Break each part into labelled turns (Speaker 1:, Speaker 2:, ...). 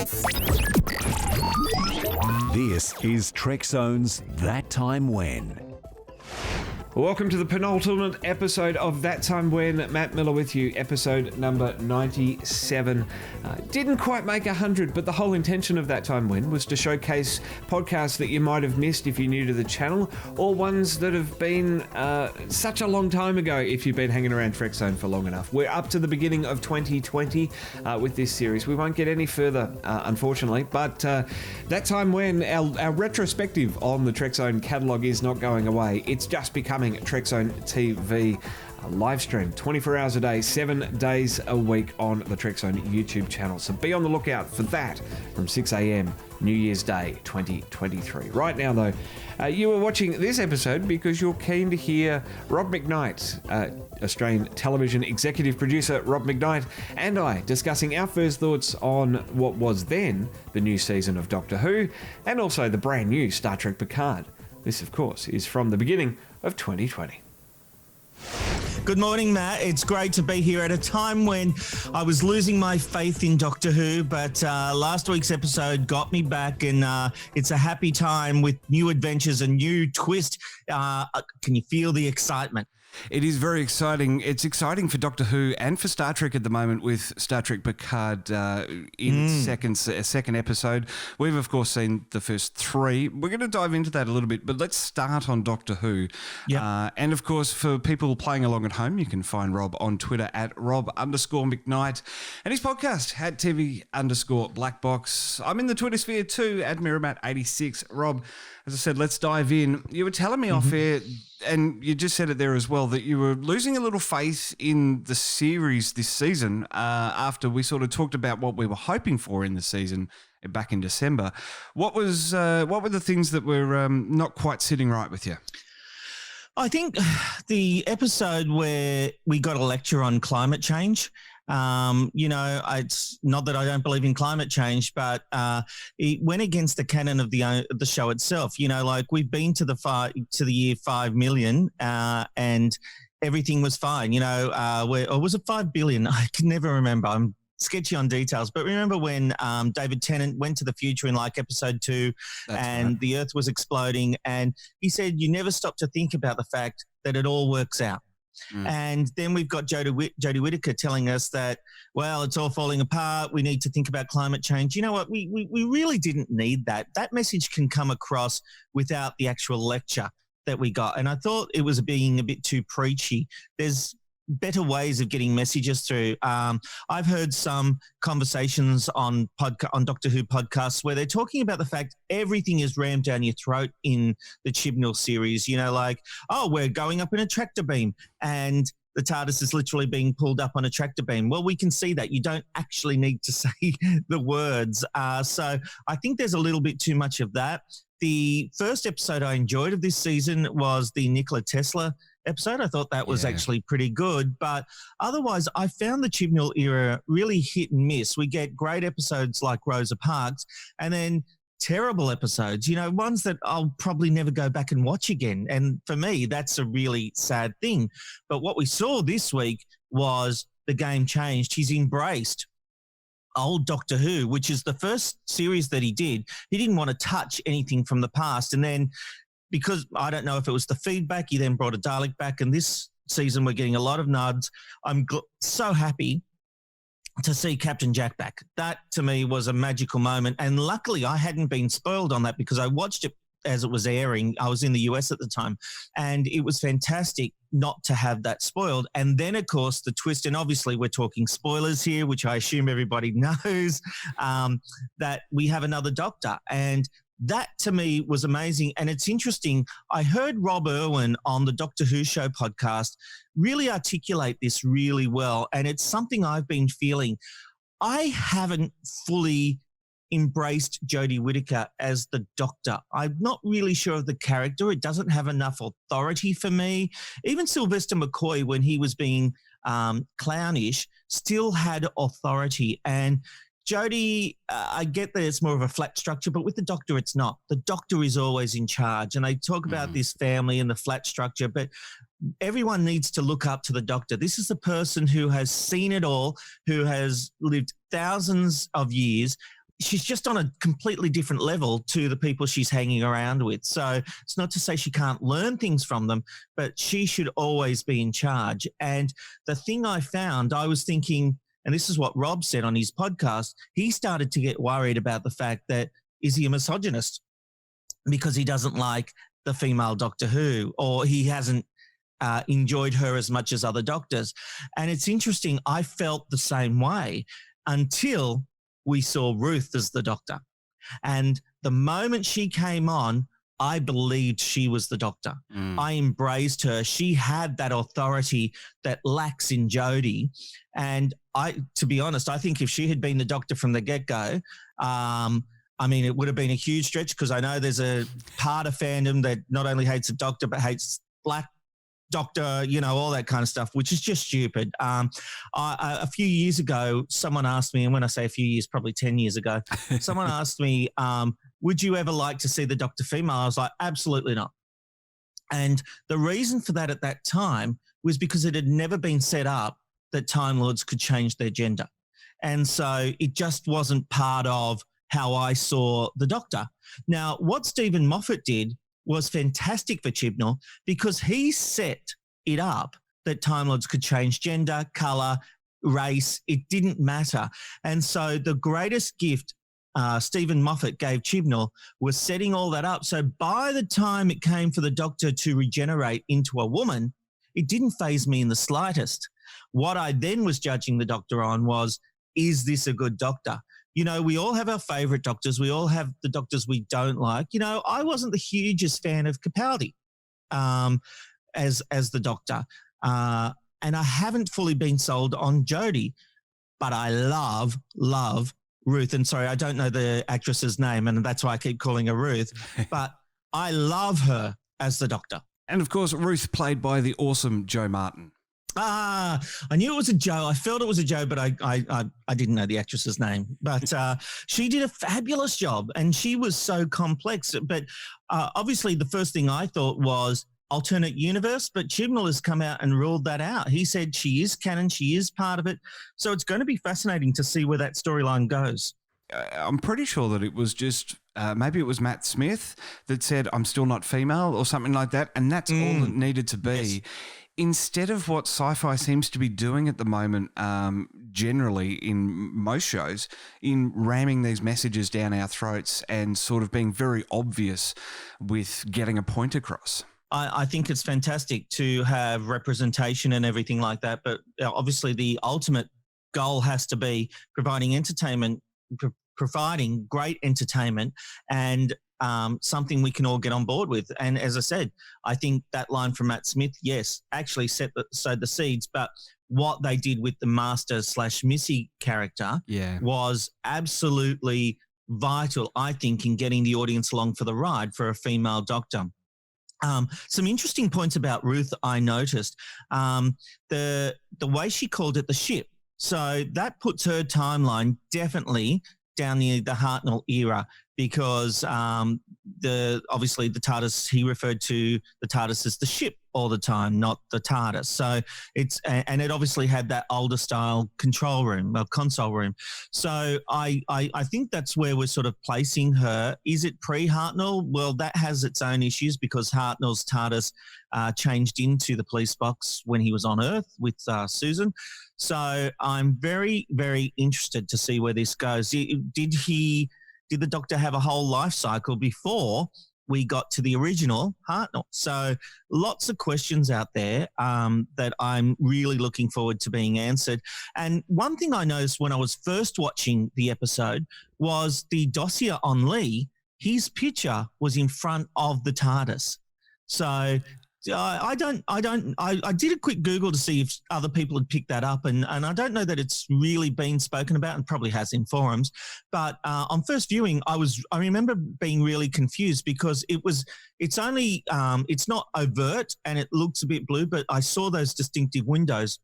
Speaker 1: This is Trekzone's That Time When.
Speaker 2: Welcome to the penultimate episode of That Time When. Matt Miller with you, episode number 97. Didn't quite make 100, but the whole intention of That Time When was to showcase podcasts that you might have missed if you're new to the channel, or ones that have been such a long time ago if you've been hanging around Trekzone for long enough. We're up to the beginning of 2020 with this series. We won't get any further, unfortunately, but That Time When, our retrospective on the Trekzone catalogue is not going away. It's just becoming Trekzone TV live stream 24 hours a day, 7 days a week on the Trekzone YouTube channel. So be on the lookout for that from 6 a.m. New Year's Day 2023. Right now, though, you are watching this episode because you're keen to hear Rob McKnight, Australian television executive producer Rob McKnight, and I discussing our first thoughts on what was then the new season of Doctor Who, and also the brand new Star Trek Picard. This, of course, is from the beginning of 2020.
Speaker 3: Good morning, Matt. It's great to be here at a time when I was losing my faith in Doctor Who, but last week's episode got me back, and it's a happy time with new adventures, a new twist. Can you feel the excitement?
Speaker 4: It is very exciting. It's exciting for Doctor Who and for Star Trek at the moment with Star Trek Picard in second episode. We've, of course, seen the first three. We're going to dive into that a little bit, but let's start on Doctor Who. Yep. And, of course, for people playing along at home, you can find Rob on Twitter at Rob_McKnight and his podcast at TV_Blackbox. I'm in the Twitter sphere too at Miramat86. Rob, as I said, let's dive in. You were telling me off air, and you just said it there as well, that you were losing a little faith in the series this season after we sort of talked about what we were hoping for in the season back in December. What were the things that were not quite sitting right with you?
Speaker 3: I think the episode where we got a lecture on climate change, it's not that I don't believe in climate change, but it went against the canon of the show itself. Like we've been to the year 5 million, and everything was fine. Or was it 5 billion? I can never remember. I'm sketchy on details, but remember when David Tennant went to the future in like episode 2, and the Earth was exploding, and he said, "You never stop to think about the fact that it all works out." And then we've got Jodie Whittaker telling us that, well, it's all falling apart. We need to think about climate change. You know what? We really didn't need that. That message can come across without the actual lecture that we got. And I thought it was being a bit too preachy. There's better ways of getting messages through. I've heard some conversations on Doctor Who podcasts where they're talking about the fact everything is rammed down your throat in the Chibnall series. Like, oh, we're going up in a tractor beam, and the TARDIS is literally being pulled up on a tractor beam. Well, we can see that. You don't actually need to say the words. So I think there's a little bit too much of that. The first episode I enjoyed of this season was the Nikola Tesla episode. I thought that was actually pretty good, but otherwise I found the Chibnall era really hit and miss. We get great episodes like Rosa Parks, and then terrible episodes, ones that I'll probably never go back and watch again. And for me, that's a really sad thing. But what we saw this week was the game changed. He's embraced old Doctor Who, which is the first series that he did. He didn't want to touch anything from the past. And then, because I don't know if it was the feedback, he then brought a Dalek back, and this season we're getting a lot of nods. I'm so happy to see Captain Jack back. That, to me, was a magical moment, and luckily I hadn't been spoiled on that because I watched it as it was airing. I was in the US at the time, and it was fantastic not to have that spoiled. And then, of course, the twist, and obviously we're talking spoilers here, which I assume everybody knows, that we have another Doctor, and that to me was amazing. And it's interesting. I heard Rob Irwin on the Doctor Who Show podcast really articulate this really well. And it's something I've been feeling. I haven't fully embraced Jodie Whittaker as the Doctor. I'm not really sure of the character. It doesn't have enough authority for me. Even Sylvester McCoy, when he was being clownish, still had authority. And Jodie, I get that it's more of a flat structure, but with the Doctor, it's not. The Doctor is always in charge. And they talk about this family and the flat structure, but everyone needs to look up to the Doctor. This is the person who has seen it all, who has lived thousands of years, she's just on a completely different level to the people she's hanging around with. So it's not to say she can't learn things from them, but she should always be in charge. And the thing I found, I was thinking, and this is what Rob said on his podcast, he started to get worried about the fact that, is he a misogynist because he doesn't like the female Doctor Who, or he hasn't enjoyed her as much as other doctors. And it's interesting, I felt the same way until we saw Ruth as the Doctor. And the moment she came on, I believed she was the Doctor. I embraced her. She had that authority that lacks in Jodie. And to be honest, I think if she had been the Doctor from the get-go, I mean, it would have been a huge stretch, because I know there's a part of fandom that not only hates the Doctor, but hates Black Doctor, you know, all that kind of stuff, which is just stupid. A few years ago, someone asked me, and when I say a few years, probably 10 years ago, someone asked me, would you ever like to see the Doctor female? I was like, absolutely not. And the reason for that at that time was because it had never been set up that Time Lords could change their gender. And so it just wasn't part of how I saw the Doctor. Now, what Stephen Moffat did was fantastic for Chibnall, because he set it up that Time Lords could change gender, colour, race. It didn't matter. And so the greatest gift Stephen Moffat gave Chibnall was setting all that up. So by the time it came for the Doctor to regenerate into a woman, it didn't faze me in the slightest. What I then was judging the Doctor on was, is this a good Doctor? You know, we all have our favourite Doctors. We all have the Doctors we don't like. You know, I wasn't the hugest fan of Capaldi as the Doctor. And I haven't fully been sold on Jodie, but I love Ruth. And sorry, I don't know the actress's name, and that's why I keep calling her Ruth. But I love her as the Doctor.
Speaker 4: And of course, Ruth, played by the awesome Jo Martin.
Speaker 3: I knew it was a Jo. I felt it was a Jo, but I didn't know the actress's name. But she did a fabulous job, and she was so complex. But obviously, the first thing I thought was alternate universe, but Chibnall has come out and ruled that out. He said she is canon, she is part of it. So it's going to be fascinating to see where that storyline goes.
Speaker 4: I'm pretty sure that it was just maybe it was Matt Smith that said, I'm still not female, or something like that. And that's all it needed to be. Yes. Instead of what sci-fi seems to be doing at the moment, generally in most shows, in ramming these messages down our throats and sort of being very obvious with getting a point across.
Speaker 3: I think it's fantastic to have representation and everything like that. But obviously the ultimate goal has to be providing entertainment, providing great entertainment, and something we can all get on board with. And as I said, I think that line from Matt Smith, yes, actually sowed the seeds, but what they did with the Master/Missy character was absolutely vital, I think, in getting the audience along for the ride for a female Doctor. Some interesting points about Ruth I noticed. The way she called it the ship. So that puts her timeline definitely down the Hartnell era, because obviously the TARDIS, he referred to the TARDIS as the ship all the time, not the TARDIS. So and it obviously had that older style control room, console room. So I think that's where we're sort of placing her. Is it pre-Hartnell? Well, that has its own issues, because Hartnell's TARDIS changed into the police box when he was on Earth with Susan. So I'm very, very interested to see where this goes. Did the Doctor have a whole life cycle before we got to the original Hartnell? So lots of questions out there that I'm really looking forward to being answered. And one thing I noticed when I was first watching the episode was the dossier on Lee, his picture was in front of the TARDIS. So I did a quick Google to see if other people had picked that up, and I don't know that it's really been spoken about, and probably has in forums. But on first viewing, I remember being really confused, because it's not overt and it looks a bit blue, but I saw those distinctive windows,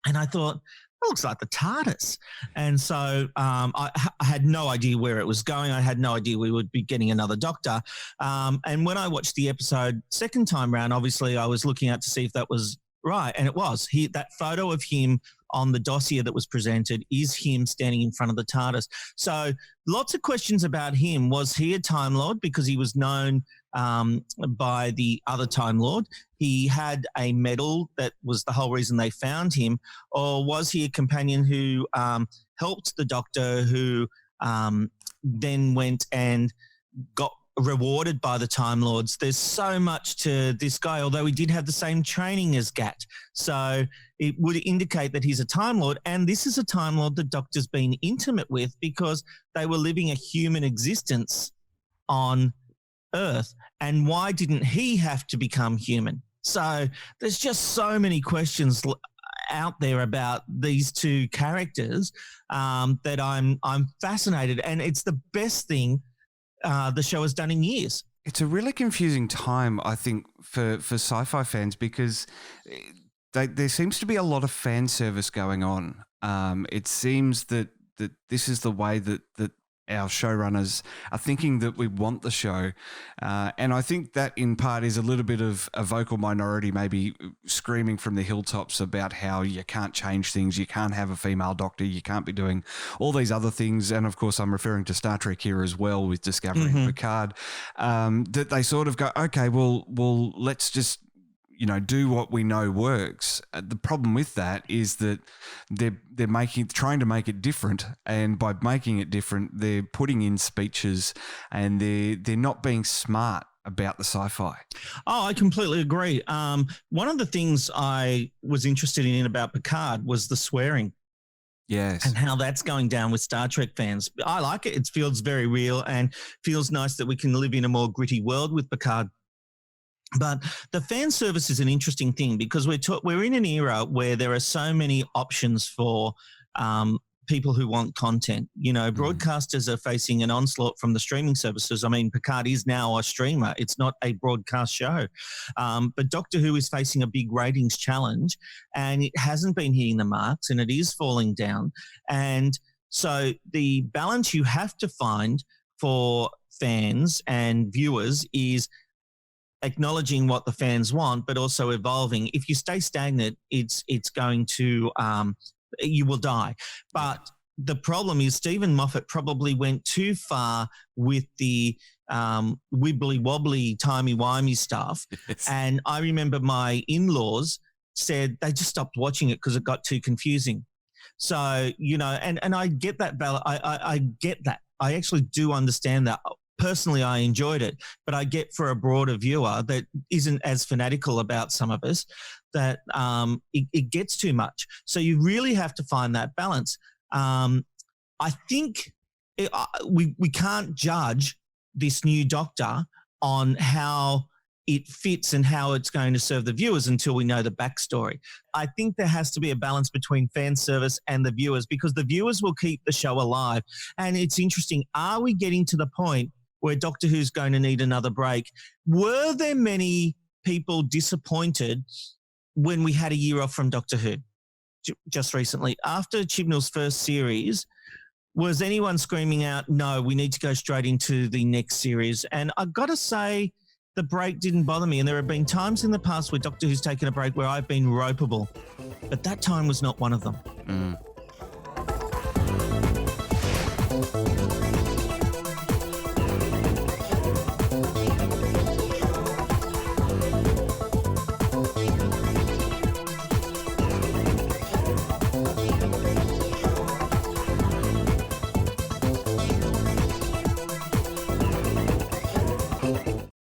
Speaker 3: and I thought, it looks like the TARDIS. And so I had no idea where it was going. I had no idea we would be getting another Doctor. And when I watched the episode second time round, obviously I was looking out to see if that was right. And it was. That photo of him on the dossier that was presented is him standing in front of the TARDIS. So lots of questions about him. Was he a Time Lord because he was known by the other Time Lord? He had a medal that was the whole reason they found him. Or was he a companion who helped the Doctor, who then went and got rewarded by the Time Lords? There's so much to this guy, although he did have the same training as Gat. So it would indicate that he's a Time Lord. And this is a Time Lord the Doctor's been intimate with because they were living a human existence on Earth. And why didn't he have to become human? So there's just so many questions out there about these two characters that I'm fascinated. And it's the best thing the show has done in years.
Speaker 4: It's a really confusing time, I think, for sci-fi fans because there seems to be a lot of fan service going on. It seems that this is the way that our showrunners are thinking that we want the show. And I think that in part is a little bit of a vocal minority maybe screaming from the hilltops about how you can't change things, you can't have a female Doctor, you can't be doing all these other things. And of course, I'm referring to Star Trek here as well with Discovery and Picard, that they sort of go, okay, well, let's just do what we know works. The problem with that is that they're trying to make it different, and by making it different, they're putting in speeches, and they're not being smart about the sci-fi.
Speaker 3: Oh, I completely agree. One of the things I was interested in about Picard was the swearing.
Speaker 4: Yes.
Speaker 3: And how that's going down with Star Trek fans. I like it. It feels very real and feels nice that we can live in a more gritty world with Picard. But the fan service is an interesting thing because we're in an era where there are so many options for people who want content. Broadcasters are facing an onslaught from the streaming services. I mean, Picard is now a streamer. It's not a broadcast show. But Doctor Who is facing a big ratings challenge, and it hasn't been hitting the marks, and it is falling down. And so the balance you have to find for fans and viewers is acknowledging what the fans want, but also evolving. If you stay stagnant, it's going to you will die. But the problem is Stephen Moffat probably went too far with the wibbly wobbly timey wimey stuff. Yes. And I remember my in-laws said they just stopped watching it because it got too confusing. So and I get that, I get that. I actually do understand that. Personally, I enjoyed it, but I get for a broader viewer that isn't as fanatical about some of us that it gets too much. So you really have to find that balance. I think we can't judge this new Doctor on how it fits and how it's going to serve the viewers until we know the backstory. I think there has to be a balance between fan service and the viewers because the viewers will keep the show alive. And it's interesting, are we getting to the point where Doctor Who's going to need another break? Were there many people disappointed when we had a year off from Doctor Who just recently? After Chibnall's first series, was anyone screaming out, no, we need to go straight into the next series? And I've got to say, the break didn't bother me. And there have been times in the past where Doctor Who's taken a break where I've been ropeable, but that time was not one of them.